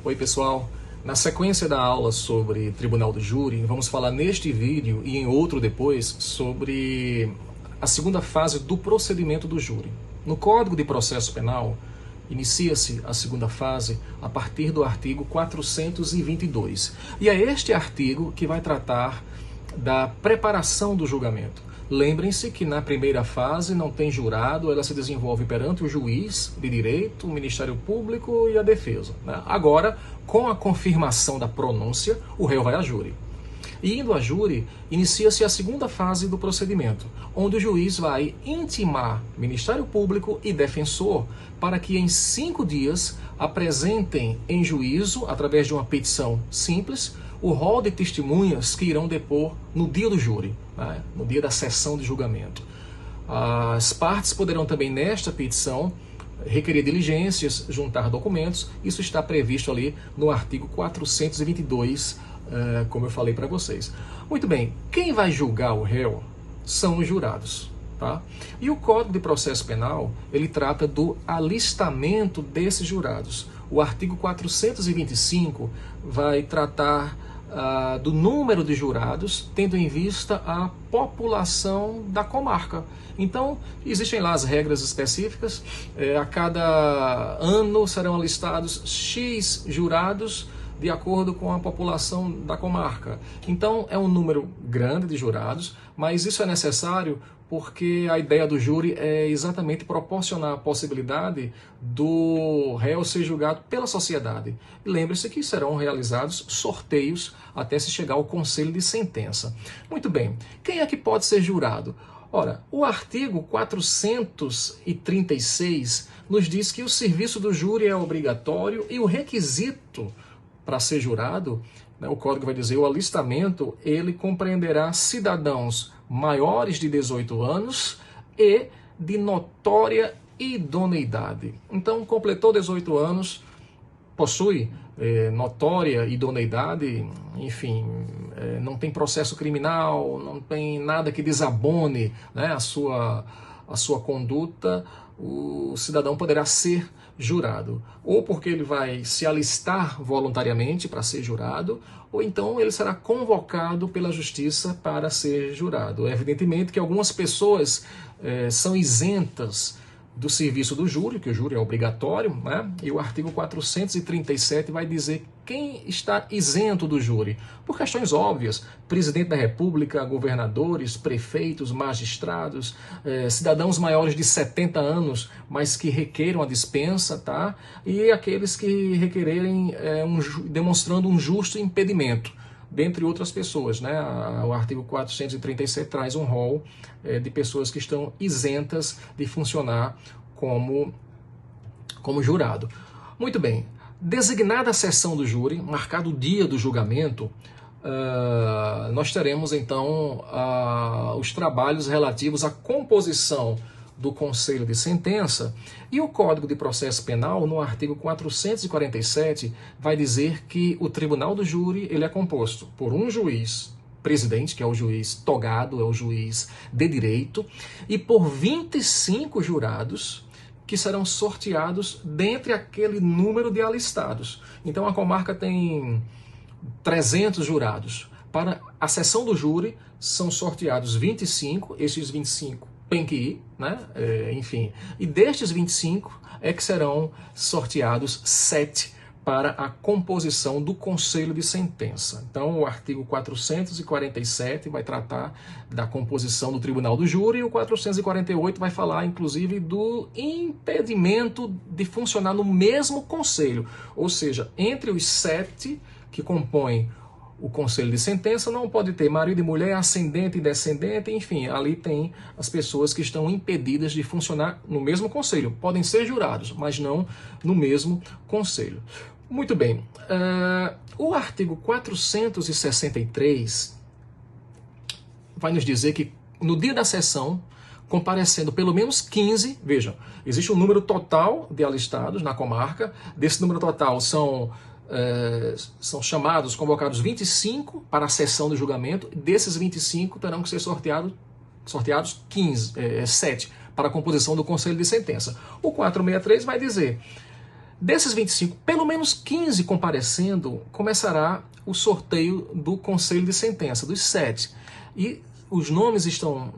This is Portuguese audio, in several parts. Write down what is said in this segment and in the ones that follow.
Oi pessoal, na sequência da aula sobre Tribunal do Júri, vamos falar neste vídeo e em outro depois sobre a segunda fase do procedimento do júri. No Código de Processo Penal, inicia-se a segunda fase a partir do artigo 422. E é este artigo que vai tratar da preparação do julgamento. Lembrem-se que na primeira fase não tem jurado, ela se desenvolve perante o juiz de direito, o Ministério Público e a defesa, né? Agora, com a confirmação da pronúncia, o réu vai a júri. E indo a júri, inicia-se a segunda fase do procedimento, onde o juiz vai intimar Ministério Público e defensor para que em 5 dias apresentem em juízo, através de uma petição simples, o rol de testemunhas que irão depor no dia do júri, né? No dia da sessão de julgamento. As partes poderão também, nesta petição, requerer diligências, juntar documentos. Isso está previsto ali no artigo 422, como eu falei para vocês. Muito bem, quem vai julgar o réu são os jurados. Tá? E o Código de Processo Penal, ele trata do alistamento desses jurados. O artigo 425 vai tratar do número de jurados, tendo em vista a população da comarca. Então, existem lá as regras específicas, a cada ano serão alistados X jurados de acordo com a população da comarca. Então, é um número grande de jurados, mas isso é necessário porque a ideia do júri é exatamente proporcionar a possibilidade do réu ser julgado pela sociedade. E lembre-se que serão realizados sorteios até se chegar ao conselho de sentença. Muito bem, quem é que pode ser jurado? Ora, o artigo 436 nos diz que o serviço do júri é obrigatório e o requisito para ser jurado, né, o código vai dizer, o alistamento, ele compreenderá cidadãos maiores de 18 anos e de notória idoneidade. Então, completou 18 anos, possui notória idoneidade, enfim, não tem processo criminal, não tem nada que desabone, né, a sua conduta, o cidadão poderá ser jurado, ou porque ele vai se alistar voluntariamente para ser jurado, ou então ele será convocado pela justiça para ser jurado. Evidentemente que algumas pessoas são isentas do serviço do júri, que o júri é obrigatório, né? E o artigo 437 vai dizer quem está isento do júri. Por questões óbvias, presidente da República, governadores, prefeitos, magistrados, cidadãos maiores de 70 anos, mas que requeiram a dispensa, tá? E aqueles que requererem demonstrando um justo impedimento, dentre outras pessoas, né? O artigo 437 traz um rol de pessoas que estão isentas de funcionar como jurado. Muito bem, designada a sessão do júri, marcado o dia do julgamento, nós teremos então os trabalhos relativos à composição do Conselho de Sentença, e o Código de Processo Penal, no artigo 447, vai dizer que o Tribunal do Júri ele é composto por um juiz presidente, que é o juiz togado, é o juiz de direito, e por 25 jurados que serão sorteados dentre aquele número de alistados. Então a comarca tem 300 jurados. Para a sessão do júri são sorteados 25, esses 25 tem que ir, né? Enfim. E destes 25 é que serão sorteados 7 para a composição do Conselho de Sentença. Então, o artigo 447 vai tratar da composição do Tribunal do Júri e o 448 vai falar, inclusive, do impedimento de funcionar no mesmo conselho. Ou seja, entre os 7 que compõem o Conselho de Sentença não pode ter marido e mulher, ascendente e descendente, enfim, ali tem as pessoas que estão impedidas de funcionar no mesmo conselho. Podem ser jurados, mas não no mesmo conselho. Muito bem, o artigo 463 vai nos dizer que no dia da sessão, comparecendo pelo menos 15, vejam, existe um número total de alistados na comarca, desse número total são chamados, convocados 25 para a sessão do julgamento, desses 25 terão que ser sorteados 7 para a composição do Conselho de Sentença. O 463 vai dizer Desses 25, pelo menos 15 comparecendo, começará o sorteio do conselho de sentença, dos 7. E os nomes estão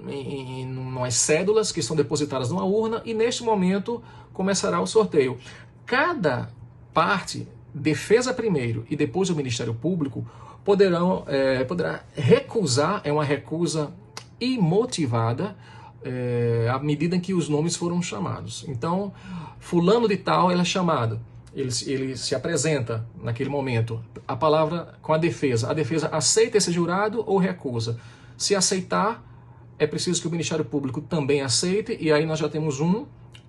em umas cédulas que estão depositadas numa urna e neste momento começará o sorteio. Cada parte, defesa primeiro e depois o Ministério Público, poderá recusar, é uma recusa imotivada, à medida em que os nomes foram chamados. Então, fulano de tal, ele é chamado, ele se apresenta naquele momento, a palavra com a defesa aceita esse jurado ou recusa? Se aceitar, é preciso que o Ministério Público também aceite, e aí nós já temos um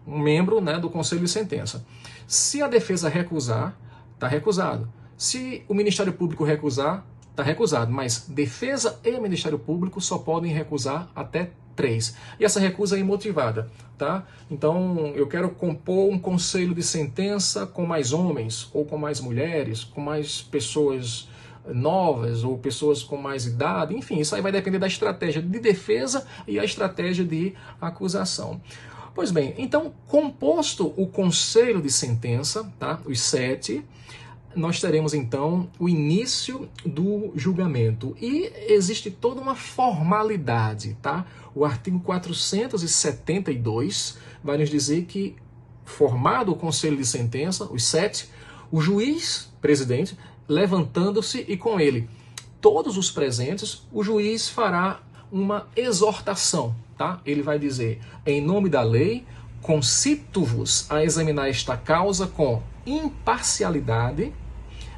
membro, né, do Conselho de Sentença. Se a defesa recusar, está recusado. Se o Ministério Público recusar, está recusado, mas defesa e Ministério Público só podem recusar até 3. E essa recusa é imotivada, tá? Então, eu quero compor um conselho de sentença com mais homens, ou com mais mulheres, com mais pessoas novas, ou pessoas com mais idade, enfim, isso aí vai depender da estratégia de defesa e a estratégia de acusação. Pois bem, então, composto o conselho de sentença, tá? Os 7, nós teremos então o início do julgamento. E existe toda uma formalidade, tá? O artigo 472 vai nos dizer que, formado o conselho de sentença, os 7, o juiz presidente, levantando-se e com ele todos os presentes, o juiz fará uma exortação, tá? Ele vai dizer: em nome da lei, concito-vos a examinar esta causa com imparcialidade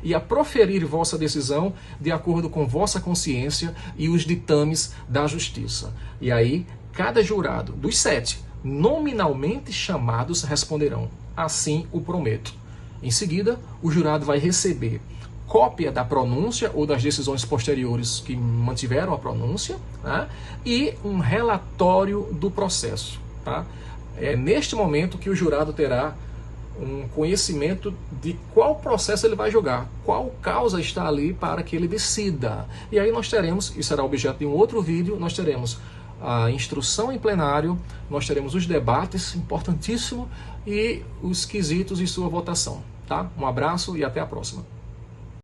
e a proferir vossa decisão de acordo com vossa consciência e os ditames da justiça. E aí, cada jurado dos 7, nominalmente chamados, responderão: assim o prometo. Em seguida, o jurado vai receber cópia da pronúncia ou das decisões posteriores que mantiveram a pronúncia, tá? E um relatório do processo, tá? É neste momento que o jurado terá um conhecimento de qual processo ele vai julgar, qual causa está ali para que ele decida. E aí nós teremos, e será objeto de um outro vídeo, nós teremos a instrução em plenário, nós teremos os debates, importantíssimo, e os quesitos e sua votação. Tá? Um abraço e até a próxima.